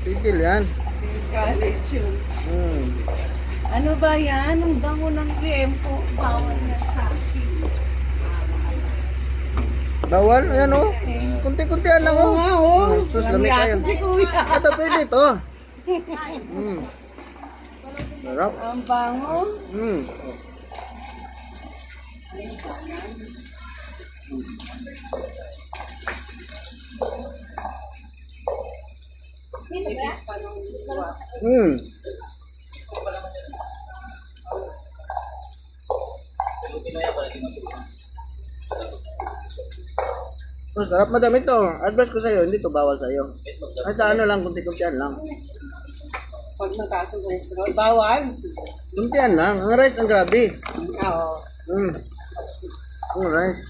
Tigil yan. Since college yun. Hmm. Ano ba yan? Ang bango ng tempo. Bawal na sa akin. Bawal? Ayan o. Kunti-kuntihan lang o. Oo nga, oh. Sus, lamig kayo. si kuya. Ito pwede ito. Sarap. Ang bango. Oh, sarap madami to. Advice ko sa'yo, hindi to bawal sa'yo. At ano lang, kunti-kuntihan lang. Pag mataas ang cholesterol, bawal. Kuntihan lang. Ang rice ang grabe. Oo. Ang rice.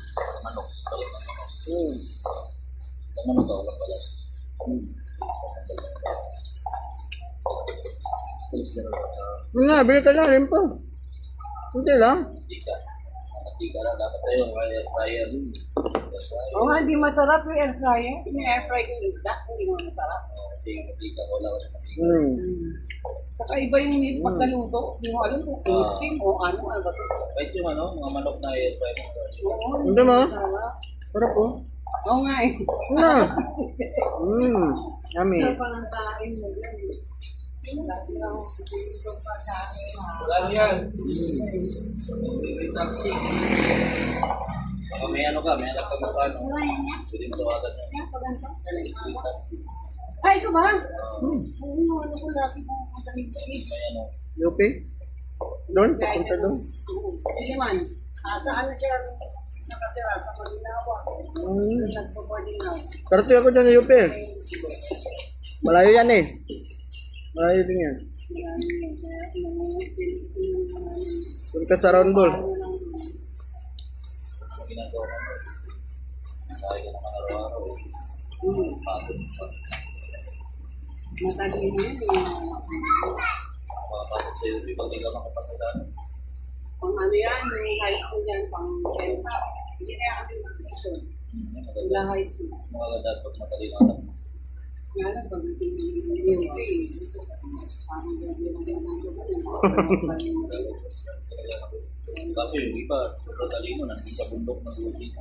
Yun nga, bili ka na rin po. Kunti lang. Oo nga, hindi masarap yung air fryer. Yung air fryer yung isda, hindi mo masarap. Saka iba yung pagkaluto. Hindi mo alam kung steam o ano ba ito. Kahit yung mga manok na air fry mo. Oo, Hindi mo? masarap. Sarap po. Oo nga eh. Na. Yummy. Sarap ang kain mo yan. Lagi lang ako sa pagkain. Wala yan. Taxi. Baka may ano ka, may anak ka magkano. Pwede mo tawagan niya. Taxi. Ay, ito ba? Oo, ano ko lagi mo sa liit. May ano. Yupi? Doon? Papunta doon? Siliman. Saan na siya nakasira? Sa Malinawa. Nagpo-boarding na. Karto ako dyan sa Yupi. Malayo yan eh. Malayo din yan. Doon ka sa round ball. Ang ginagawa mo. Kaya ka naman araw-araw. Pagod pa. Matalino yun. Makapasok sa YouTube pag ikaw makapasagaan. Pang ano yan, yung high school yan, pang renta. Hindi na kami mag-tuition. Wala high school. Maganda at pag matalino anak mo. Nga lang, pag natin parang gabi lang yan ang Kasi yung iba, sobrang talino, nandun sa bundok ng Luzit.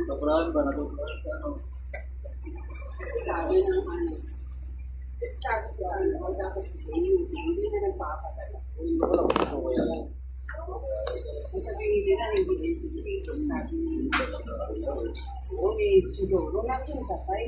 Sobrang ba natutunan ka, ano? sabi ng ano, sabi ko, ano, dapat hindi na nagpapatala. Ang sabihin nila, hindi na sabi nila. Oo, may siguro natin sa side.